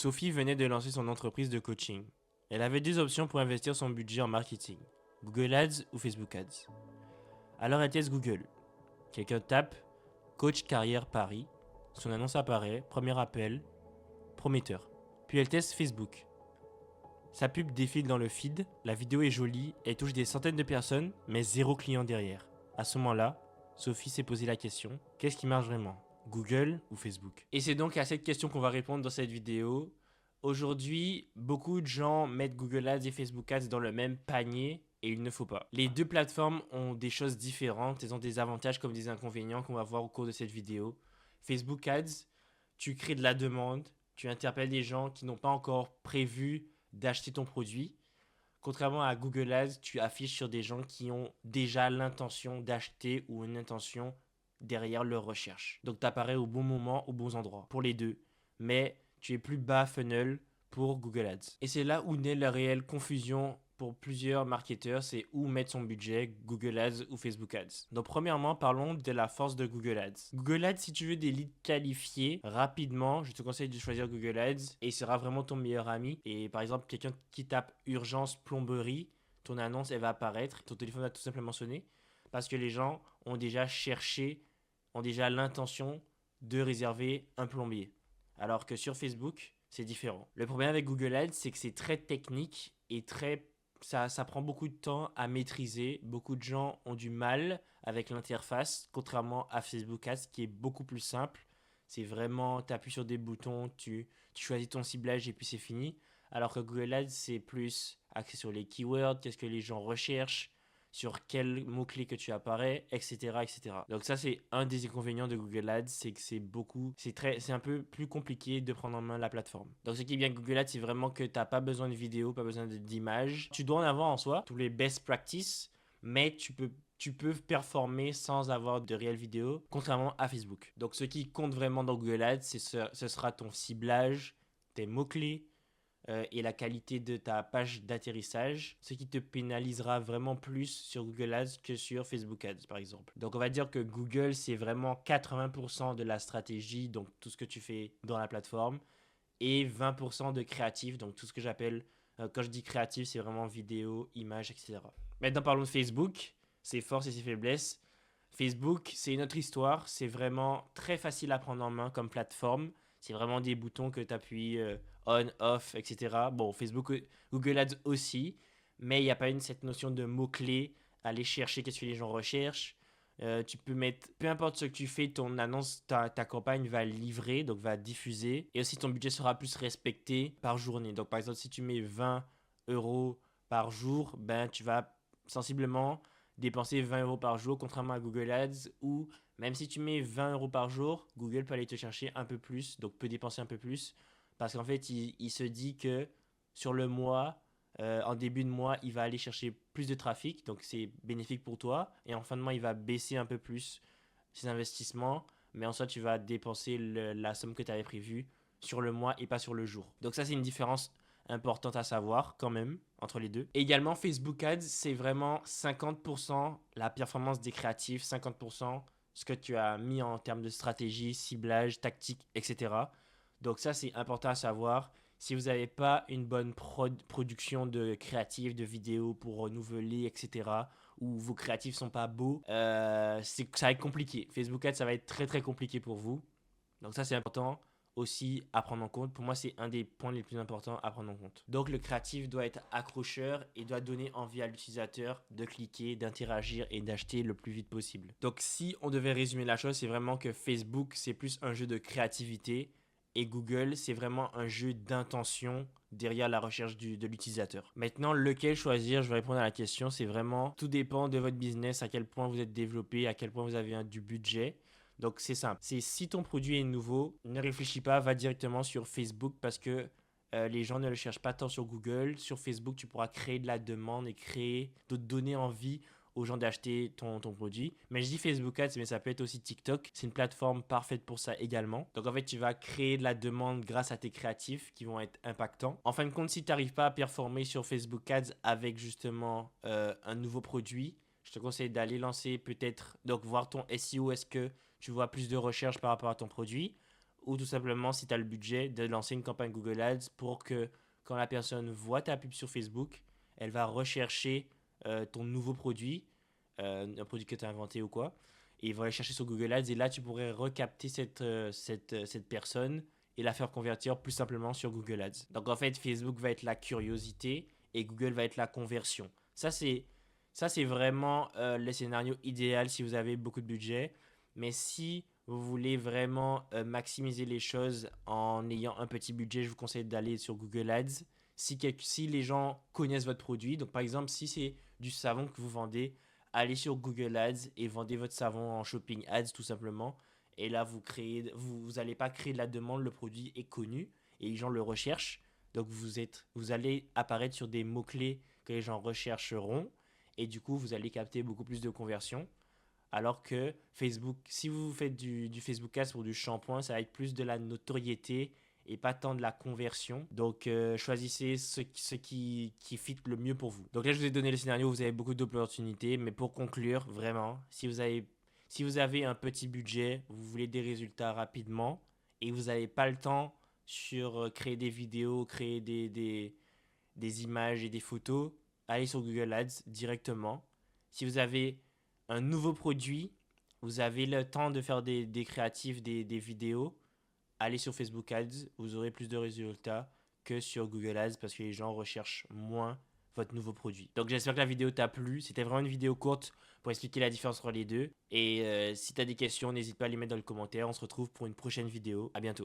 Sophie venait de lancer son entreprise de coaching. Elle avait deux options pour investir son budget en marketing, Google Ads ou Facebook Ads. Alors elle teste Google. Quelqu'un tape Coach Carrière Paris, son annonce apparaît, premier appel, prometteur. Puis elle teste Facebook. Sa pub défile dans le feed, la vidéo est jolie, elle touche des centaines de personnes, mais zéro client derrière. À ce moment-là, Sophie s'est posé la question, qu'est-ce qui marche vraiment, Google ou Facebook? Et c'est donc à cette question qu'on va répondre dans cette vidéo. Aujourd'hui, beaucoup de gens mettent Google Ads et Facebook Ads dans le même panier et il ne faut pas. Les deux plateformes ont des choses différentes, elles ont des avantages comme des inconvénients qu'on va voir au cours de cette vidéo. Facebook Ads, tu crées de la demande, tu interpelles des gens qui n'ont pas encore prévu d'acheter ton produit. Contrairement à Google Ads, tu affiches sur des gens qui ont déjà l'intention d'acheter ou une intention derrière leur recherche. Donc tu apparais au bon moment, aux bons endroits pour les deux. Mais tu es plus bas funnel pour Google Ads. Et c'est là où naît la réelle confusion pour plusieurs marketeurs, c'est où mettre son budget, Google Ads ou Facebook Ads. Donc premièrement, parlons de la force de Google Ads. Google Ads, si tu veux des leads qualifiés rapidement, je te conseille de choisir Google Ads et il sera vraiment ton meilleur ami. Et par exemple, quelqu'un qui tape urgence plomberie, ton annonce, elle va apparaître, ton téléphone va tout simplement sonner parce que les gens ont déjà cherché, ont déjà l'intention de réserver un plombier. Alors que sur Facebook, c'est différent. Le problème avec Google Ads, c'est que c'est très technique et ça prend beaucoup de temps à maîtriser. Beaucoup de gens ont du mal avec l'interface, contrairement à Facebook Ads qui est beaucoup plus simple. C'est vraiment, tu appuies sur des boutons, tu choisis ton ciblage et puis c'est fini. Alors que Google Ads, c'est plus axé sur les keywords, qu'est-ce que les gens recherchent, sur quels mots-clés que tu apparais, etc., etc. Donc ça, c'est un des inconvénients de Google Ads, c'est que c'est un peu plus compliqué de prendre en main la plateforme. Donc ce qui est bien avec Google Ads, c'est vraiment que tu n'as pas besoin de vidéo, pas besoin d'images. Tu dois en avoir en soi, tous les best practices, mais tu peux performer sans avoir de réelle vidéo, contrairement à Facebook. Donc ce qui compte vraiment dans Google Ads, ce sera ton ciblage, tes mots-clés, et la qualité de ta page d'atterrissage, ce qui te pénalisera vraiment plus sur Google Ads que sur Facebook Ads par exemple. Donc on va dire que Google c'est vraiment 80% de la stratégie, donc tout ce que tu fais dans la plateforme, et 20% de créatif, donc tout ce que j'appelle, quand je dis créatif, c'est vraiment vidéo, images, etc. Maintenant parlons de Facebook, ses forces et ses faiblesses. Facebook, c'est une autre histoire, c'est vraiment très facile à prendre en main comme plateforme. C'est vraiment des boutons que tu appuies on, off, etc. Bon, Facebook, Google Ads aussi, mais il n'y a pas cette notion de mots-clés, aller chercher qu'est-ce que les gens recherchent. Tu peux mettre, peu importe ce que tu fais, ton annonce, ta campagne va livrer, donc va diffuser. Et aussi, ton budget sera plus respecté par journée. Donc, par exemple, si tu mets 20 euros par jour, ben, tu vas sensiblement dépenser 20 euros par jour, contrairement à Google Ads, où même si tu mets 20 euros par jour, Google peut aller te chercher un peu plus, donc peut dépenser un peu plus, parce qu'en fait, il se dit que sur le mois, en début de mois, il va aller chercher plus de trafic, donc c'est bénéfique pour toi, et en fin de mois, il va baisser un peu plus ses investissements, mais en soi, tu vas dépenser la somme que tu avais prévue sur le mois et pas sur le jour. Donc ça, c'est une différence importante à savoir quand même entre les deux. Et également, Facebook Ads, c'est vraiment 50% la performance des créatifs, 50% ce que tu as mis en termes de stratégie, ciblage, tactique, etc. Donc ça, c'est important à savoir. Si vous n'avez pas une bonne production de créatifs, de vidéos pour renouveler, etc., ou vos créatifs sont pas beaux, ça va être compliqué. Facebook Ads, ça va être très très compliqué pour vous. Donc ça, c'est important aussi à prendre en compte. Pour moi, c'est un des points les plus importants à prendre en compte. Donc le créatif doit être accrocheur et doit donner envie à l'utilisateur de cliquer, d'interagir et d'acheter le plus vite possible. Donc si on devait résumer la chose, c'est vraiment que Facebook, c'est plus un jeu de créativité et Google, c'est vraiment un jeu d'intention derrière la recherche de l'utilisateur. Maintenant, lequel choisir, je vais répondre à la question, c'est vraiment, tout dépend de votre business, à quel point vous êtes développé, à quel point vous avez du budget. Donc c'est simple, c'est si ton produit est nouveau, ne réfléchis pas, va directement sur Facebook parce que les gens ne le cherchent pas tant sur Google. Sur Facebook, tu pourras créer de la demande et de donner envie aux gens d'acheter ton produit. Mais je dis Facebook Ads, mais ça peut être aussi TikTok. C'est une plateforme parfaite pour ça également. Donc en fait, tu vas créer de la demande grâce à tes créatifs qui vont être impactants. En fin de compte, si tu n'arrives pas à performer sur Facebook Ads avec justement un nouveau produit, je te conseille d'aller lancer peut-être, donc voir ton SEO, est-ce que tu vois plus de recherches par rapport à ton produit ou tout simplement, si tu as le budget, de lancer une campagne Google Ads pour que quand la personne voit ta pub sur Facebook, elle va rechercher ton nouveau produit, un produit que tu as inventé ou quoi, et il va aller chercher sur Google Ads, et là, tu pourrais recapter cette personne et la faire convertir plus simplement sur Google Ads. Donc en fait, Facebook va être la curiosité et Google va être la conversion. Ça c'est vraiment le scénario idéal si vous avez beaucoup de budget. Mais si vous voulez vraiment maximiser les choses en ayant un petit budget, je vous conseille d'aller sur Google Ads. Si les gens connaissent votre produit, donc par exemple, si c'est du savon que vous vendez, allez sur Google Ads et vendez votre savon en Shopping Ads tout simplement. Et là, vous allez pas créer de la demande, le produit est connu et les gens le recherchent. Donc vous allez apparaître sur des mots-clés que les gens rechercheront et du coup, vous allez capter beaucoup plus de conversions. Alors que Facebook, si vous faites du Facebook Ads pour du shampoing, ça va être plus de la notoriété et pas tant de la conversion. Donc, choisissez ce qui fit le mieux pour vous. Donc là, je vous ai donné le scénario où vous avez beaucoup d'opportunités. Mais pour conclure, vraiment, si vous avez un petit budget, vous voulez des résultats rapidement et vous n'avez pas le temps sur créer des vidéos, créer des images et des photos, allez sur Google Ads directement. Si vous avez un nouveau produit, vous avez le temps de faire des créatifs, des vidéos, allez sur Facebook Ads, vous aurez plus de résultats que sur Google Ads parce que les gens recherchent moins votre nouveau produit. Donc j'espère que la vidéo t'a plu. C'était vraiment une vidéo courte pour expliquer la différence entre les deux. Et si tu as des questions, n'hésite pas à les mettre dans le commentaire. On se retrouve pour une prochaine vidéo. À bientôt.